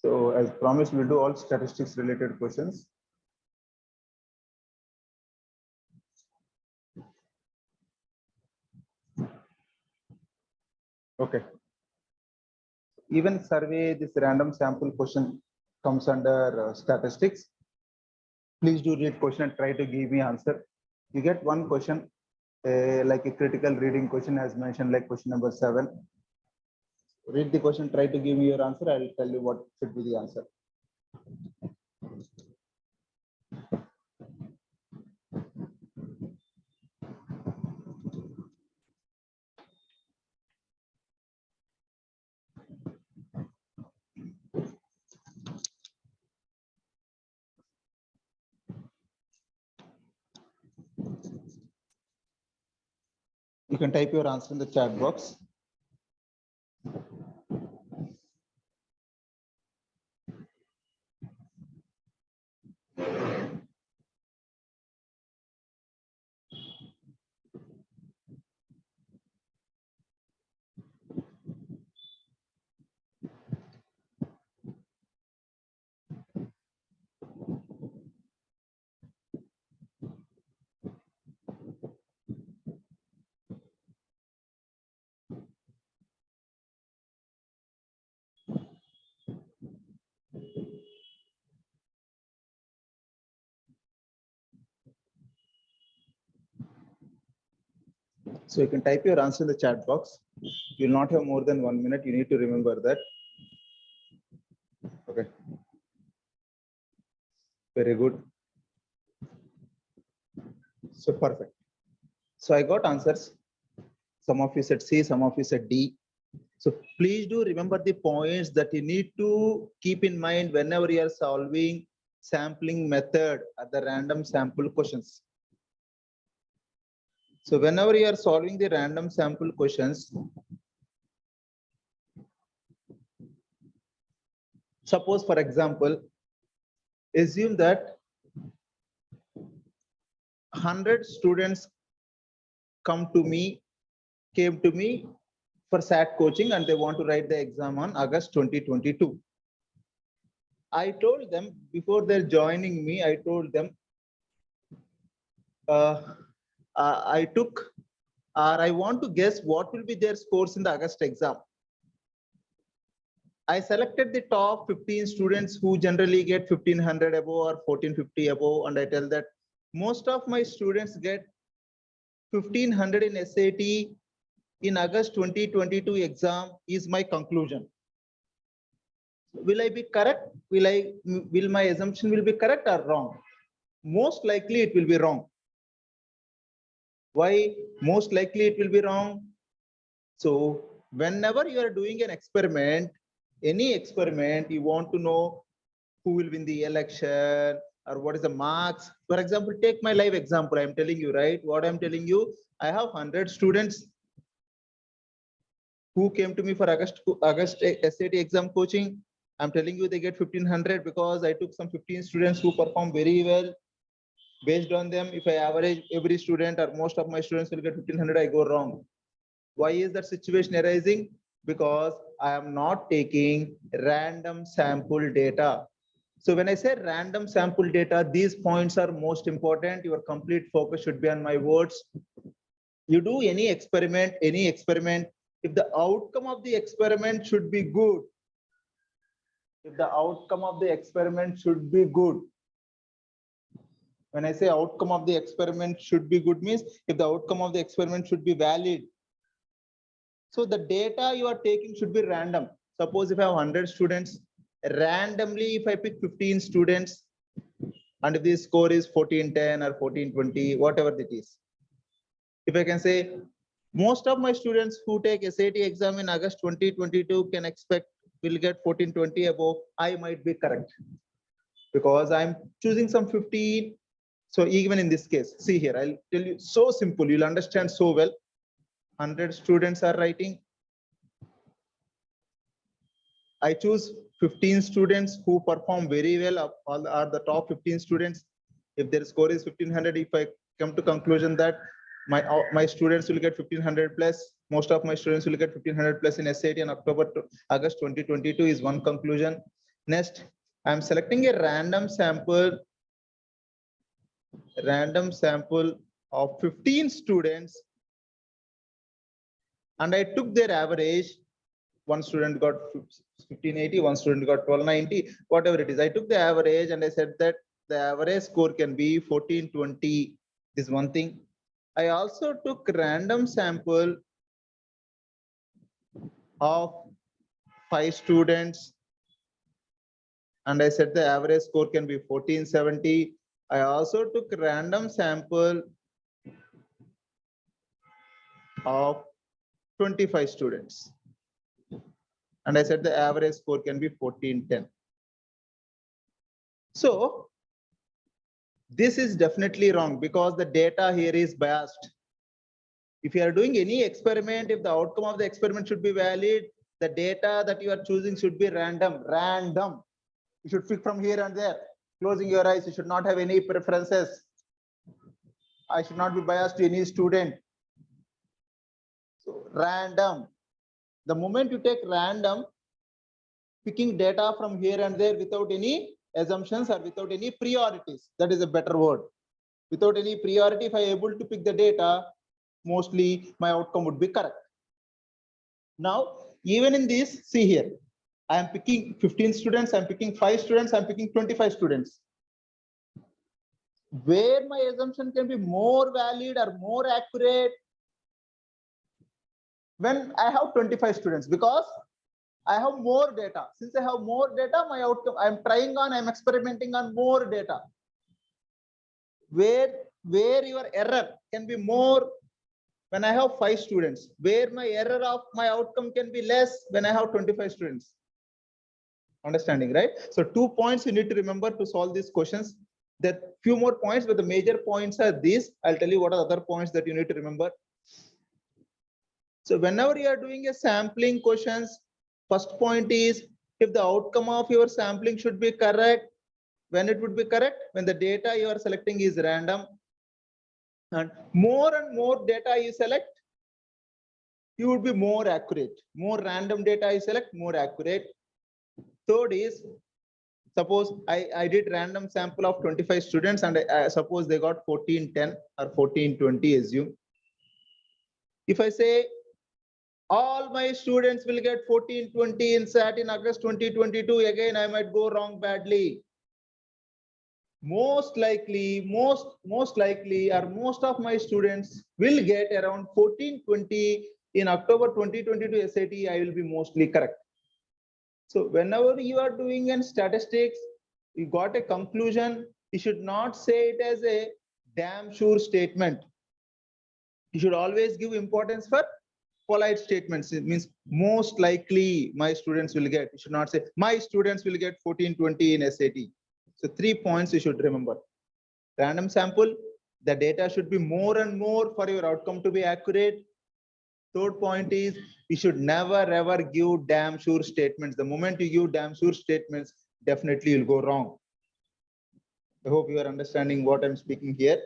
So as promised, we'll do all statistics related questions. Okay. Even survey, this random sample question comes under statistics. Please do read question and try to give me answer. You get one question, like a critical reading question as mentioned, like question number 7. Read the question, try to give me your answer. I will tell you what should be the answer. You can type your answer in the chat box. So you can type your answer in the chat box. You will not have more than 1 minute. You need to remember that. Okay. Very good. So perfect. So I got answers. Some of you said C, some of you said D. So please do remember the points that you need to keep in mind whenever you are solving sampling method at the random sample questions. So whenever you are solving the random sample questions, suppose for example, assume that 100 students came to me for SAT coaching and they want to write the exam on August 2022. I told them before they're joining me, I told them I want to guess what will be their scores in the August exam. I selected the top 15 students who generally get 1500 above or 1450 above, and I tell that most of my students get 1500 in SAT in August 2022 exam is my conclusion. Will I be correct? Will my assumption will be correct or wrong? Most likely it will be wrong. Why? Most likely it will be wrong. So whenever you are doing an experiment, any experiment, you want to know who will win the election or what is the marks. For example, take my live example. I'm telling you, right? What I'm telling you, I have 100 students who came to me for August SAT exam coaching. I'm telling you they get 1500 because I took some 15 students who perform very well. Based on them, if I average every student or most of my students will get 1500, I go wrong. Why is that situation arising? Because I am not taking random sample data. So when I say random sample data, these points are most important. Your complete focus should be on my words. You do any experiment, if the outcome of the experiment should be good, when I say outcome of the experiment should be good means if the outcome of the experiment should be valid. So the data you are taking should be random. Suppose if I have 100 students, randomly if I pick 15 students and if the score is 1410 or 1420, whatever it is. If I can say most of my students who take SAT exam in August 2022 can expect will get 1420 above, I might be correct because I'm choosing some 15. So even in this case, see here, I'll tell you so simple, you'll understand so well. 100 students are writing. I choose 15 students who perform very well, all are the top 15 students. If their score is 1500, if I come to conclusion that my students will get 1500 plus, most of my students will get 1500 plus in SAT in August 2022 is one conclusion. Next, I'm selecting a random sample of 15 students, and I took their average. One student got 1580, one student got 1290, whatever it is. I took the average and I said that the average score can be 1420. This is one thing. I also took random sample of 5 students, and I said the average score can be 1470. I also took random sample of 25 students, and I said the average score can be 1410. So this is definitely wrong because the data here is biased. If you are doing any experiment, if the outcome of the experiment should be valid, the data that you are choosing should be random. You should pick from here and there. Closing your eyes, you should not have any preferences. I should not be biased to any student. So random. The moment you take random, picking data from here and there without any assumptions or without any priorities, that is a better word. Without any priority, if I am able to pick the data, mostly my outcome would be correct. Now, even in this, see here, I am picking 15 students, I'm picking 5 students, I'm picking 25 students. Where my assumption can be more valid or more accurate when I have 25 students, because I have more data. Since I have more data, my outcome, I'm experimenting on more data. Where your error can be more when I have 5 students, where my error of my outcome can be less when I have 25 students. Understanding, right? So 2 points you need to remember to solve these questions. There are few more points, but the major points are these. I'll tell you what are the other points that you need to remember. So whenever you are doing a sampling questions, first point is if the outcome of your sampling should be correct. When it would be correct? When the data you are selecting is random. And more data you select, you would be more accurate. More random data you select, more accurate. Third is, suppose I did random sample of 25 students and I suppose they got 1410 or 1420, assume. If I say all my students will get 1420 in SAT in August 2022, again I might go wrong badly. Most likely or most of my students will get around 1420 in October 2022 SAT. I will be mostly correct. So whenever you are doing in statistics, you got a conclusion, you should not say it as a damn sure statement. You should always give importance for polite statements. It means most likely my students will get. You should not say my students will get 1420 in SAT. So 3 points you should remember. Random sample, the data should be more and more for your outcome to be accurate. Third point is you should never ever give damn sure statements. The moment you give damn sure statements, definitely you'll go wrong. I hope you are understanding what I'm speaking here.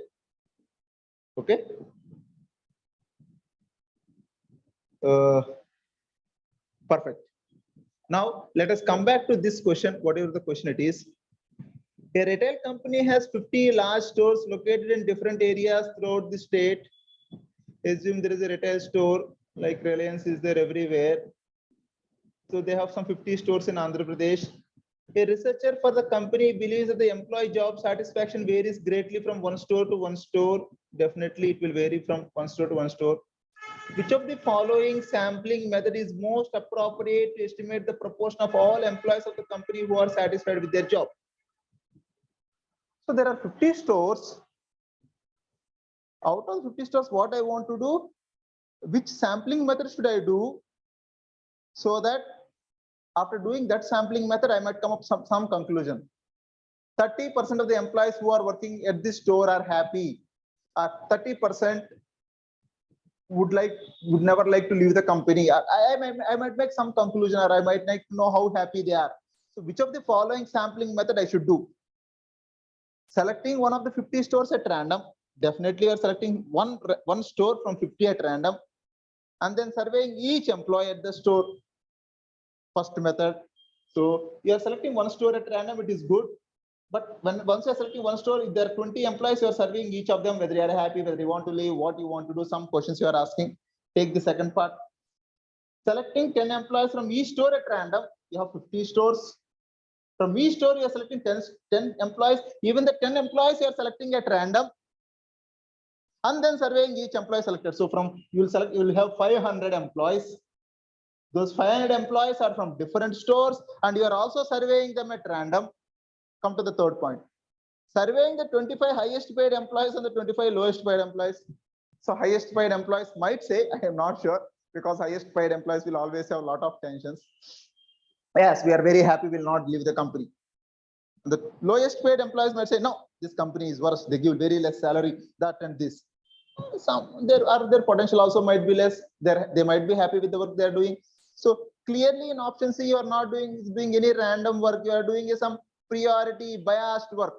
Okay. Perfect. Now let us come back to this question, whatever the question it is. A retail company has 50 large stores located in different areas throughout the state. Assume there is a retail store like Reliance is there everywhere. So they have some 50 stores in Andhra Pradesh. A researcher for the company believes that the employee job satisfaction varies greatly from one store to one store. Definitely it will vary from one store to one store. Which of the following sampling method is most appropriate to estimate the proportion of all employees of the company who are satisfied with their job? So there are 50 stores. Out of 50 stores, what I want to do, which sampling method should I do so that after doing that sampling method, I might come up some conclusion. 30% of the employees who are working at this store are happy. 30% would never like to leave the company. I might make some conclusion, or I might like to know how happy they are. So which of the following sampling method I should do? Selecting one of the 50 stores at random. Definitely you are selecting one store from 50 at random, and then surveying each employee at the store. First method. So you are selecting one store at random, it is good. But once you are selecting one store, if there are 20 employees, you are serving each of them, whether you are happy, whether you want to leave, what you want to do, some questions you are asking. Take the second part. Selecting 10 employees from each store at random, you have 50 stores. From each store, you are selecting 10 employees. Even the 10 employees you are selecting at random, and then surveying each employee selected. So you will have 500 employees. Those 500 employees are from different stores, and you are also surveying them at random. Come to the third point. Surveying the 25 highest paid employees and the 25 lowest paid employees. So highest paid employees might say, I am not sure, because highest paid employees will always have a lot of tensions. Yes, we are very happy, will not leave the company. The lowest paid employees might say, no, this company is worse. They give very less salary, that and this. Some their potential also might be less. They might be happy with the work they are doing. So clearly in option C, you are not doing any random work. You are doing some priority biased work.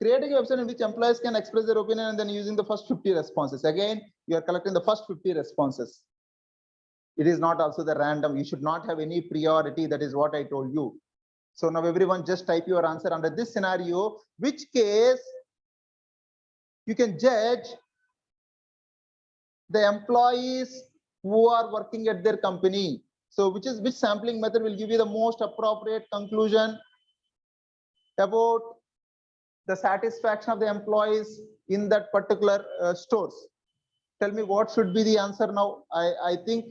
Creating a website in which employees can express their opinion and then using the first 50 responses. Again, you are collecting the first 50 responses. It is not also the random. You should not have any priority. That is what I told you. So now everyone just type your answer under this scenario, which case you can judge the employees who are working at their company. So which sampling method will give you the most appropriate conclusion about the satisfaction of the employees in that particular stores. Tell me what should be the answer now. I think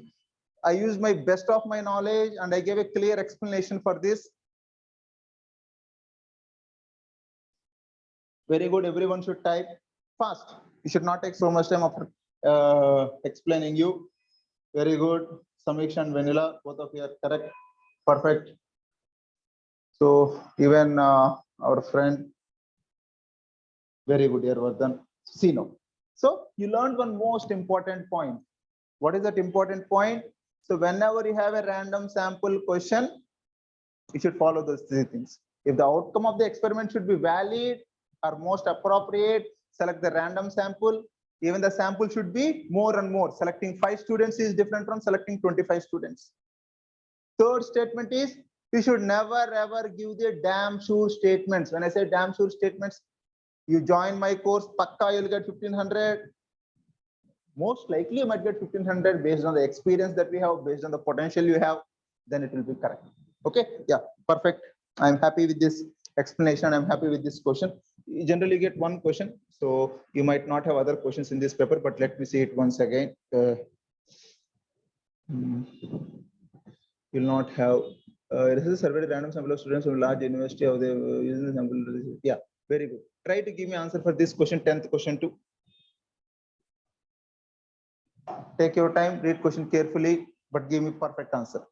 I used my best of my knowledge and I gave a clear explanation for this. Very good. Everyone should type fast. You should not take so much time after explaining you. Very good. Samiksha and Vanilla, both of you are correct. Perfect. So even our friend, very good, Yervardhan. See now. So you learned one most important point. What is that important point? So whenever you have a random sample question, you should follow those three things. If the outcome of the experiment should be valid or most appropriate, select the random sample. Even the sample should be more and more. Selecting 5 students is different from selecting 25 students. Third statement is, you should never ever give the damn sure statements. When I say damn sure statements, you join my course, pakka you'll get 1500. Most likely you might get 1500 based on the experience that we have, based on the potential you have, then it will be correct. Okay, yeah, perfect. I'm happy with this explanation. I'm happy with this question. You generally get one question, so you might not have other questions in this paper, but let me see it once again. You'll not have this is a survey random sample of students from large university of the using the sample. Yeah, very good. Try to give me answer for this question, 10th question too. Take your time, read question carefully, but give me perfect answer.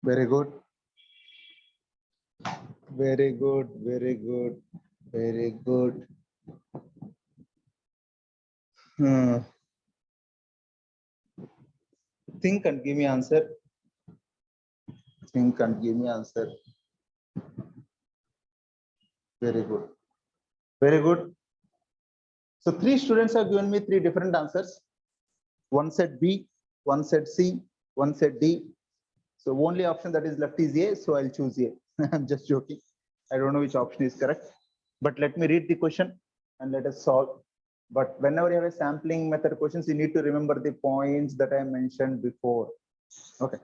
Very good. Very good. Very good. Very good. Think and give me answer. Think and give me answer. Very good. Very good. So 3 students have given me 3 different answers. One said B, one said C, one said D. So only option that is left is A. So I'll choose A. I'm just joking. I don't know which option is correct. But let me read the question and let us solve. But whenever you have a sampling method questions, you need to remember the points that I mentioned before. Okay.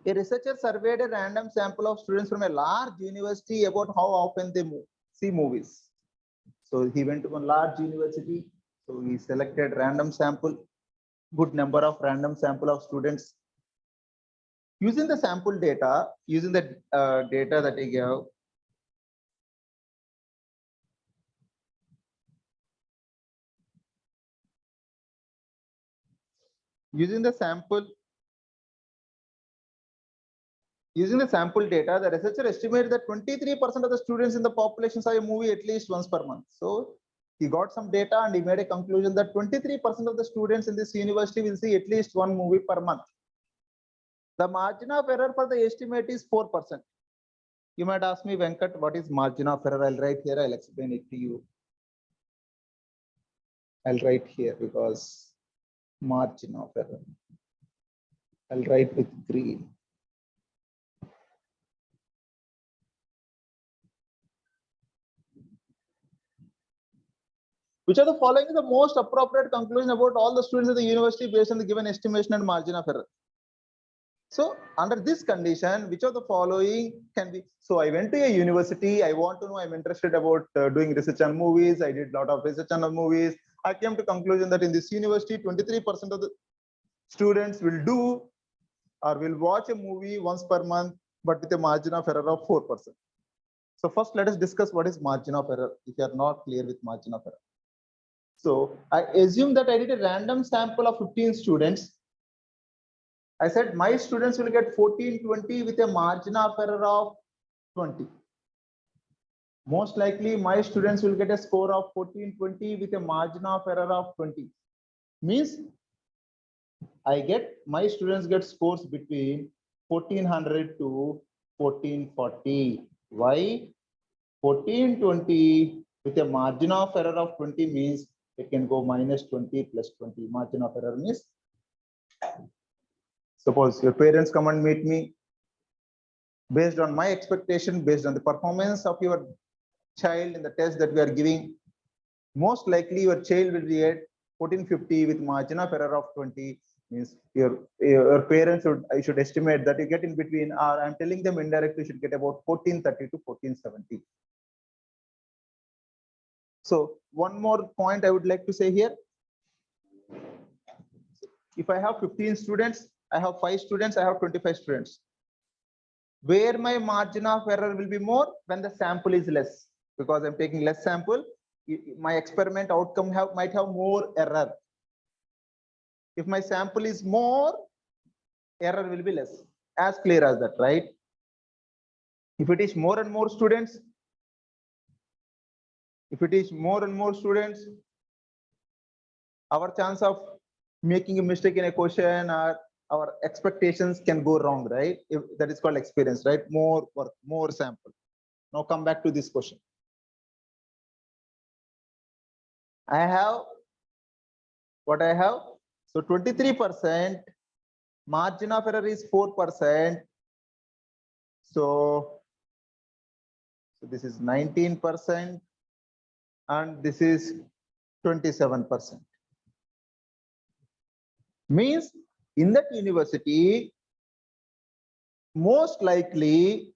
A researcher surveyed a random sample of students from a large university about how often they see movies. So he went to a large university. So he selected random sample, good number of random sample of students. Using the sample data, using the data that he gave, using the sample data, the researcher estimated that 23% of the students in the population saw a movie at least once per month. So he got some data and he made a conclusion that 23% of the students in this university will see at least one movie per month. The margin of error for the estimate is 4%. You might ask me, Venkat, what is margin of error? I'll write here, I'll explain it to you. I'll write here because margin of error. I'll write with green. Which of the following is the most appropriate conclusion about all the students at the university based on the given estimation and margin of error? So under this condition, which of the following can be? So I went to a university. I want to know. I'm interested about doing research on movies. I did a lot of research on movies. I came to conclusion that in this university, 23% of the students will do or will watch a movie once per month, but with a margin of error of 4%. So first, let us discuss what is margin of error if you are not clear with margin of error. So I assume that I did a random sample of 15 students. I said my students will get 1420 with a margin of error of 20. Most likely my students will get a score of 1420 with a margin of error of 20. Means my students get scores between 1400 to 1440. Why? 1420 with a margin of error of 20 means it can go minus 20 plus 20. Margin of error means, suppose your parents come and meet me. Based on my expectation, based on the performance of your child in the test that we are giving, most likely your child will be at 1450 with margin of error of 20. Means your parents I should estimate that you get in between, or I'm telling them indirectly, should get about 1430 to 1470. So one more point I would like to say here. If I have 15 students, I have 5 students, I have 25 students. Where my margin of error will be more? When the sample is less, because I'm taking less sample, my experiment outcome might have more error. If my sample is more, error will be less. As clear as that, right? If it is more and more students, our chance of making a mistake in a question or our expectations can go wrong, right? If that is called experience, right? More work, more sample. Now come back to this question. I have what I have. So 23%, margin of error is 4%. So this is 19% and this is 27%. Means in that university, most likely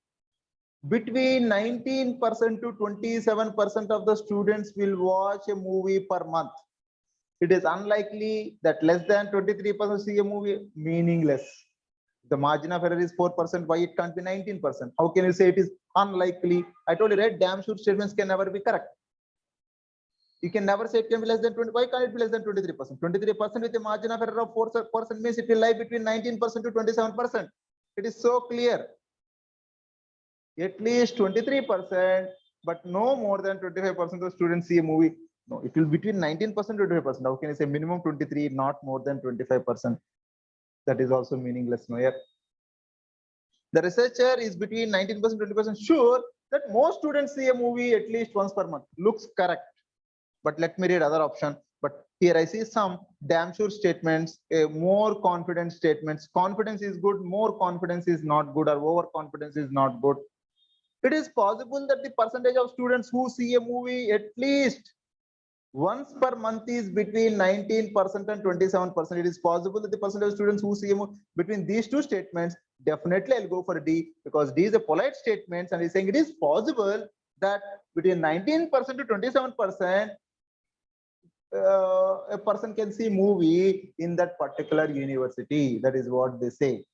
between 19% to 27% of the students will watch a movie per month. It is unlikely that less than 23% see a movie. Meaningless. The margin of error is 4%. Why it can't be 19%? How can you say it is unlikely? I told you, right? Damn sure statements can never be correct. You can never say it can be less than 20. Why can't it be less than 23%? 23% with a margin of error of 4% means it will lie between 19% to 27%. It is so clear. At least 23%, but no more than 25% of students see a movie. No, it will be between 19% to 25%. How can I say minimum 23, not more than 25%? That is also meaningless. No, yeah. The researcher is between 19% to 20% sure that most students see a movie at least once per month. Looks correct. But let me read other option. But here I see some damn sure statements, more confident statements. Confidence is good, more confidence is not good, or overconfidence is not good. It is possible that the percentage of students who see a movie at least once per month is between 19% and 27%. It is possible that the percentage of students who see a movie between these two statements, definitely I'll go for D, because D is a polite statement and he's saying it is possible that between 19% to 27%, a person can see movie in that particular university. That is what they say.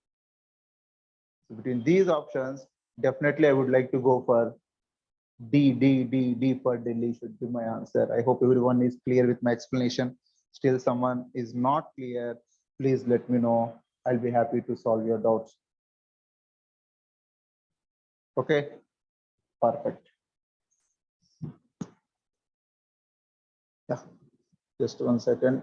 So between these options, definitely I would like to go for D for Delhi should be my answer. I hope everyone is clear with my explanation. Still someone is not clear, please let me know. I'll be happy to solve your doubts. Okay, perfect. Yeah, just 1 second.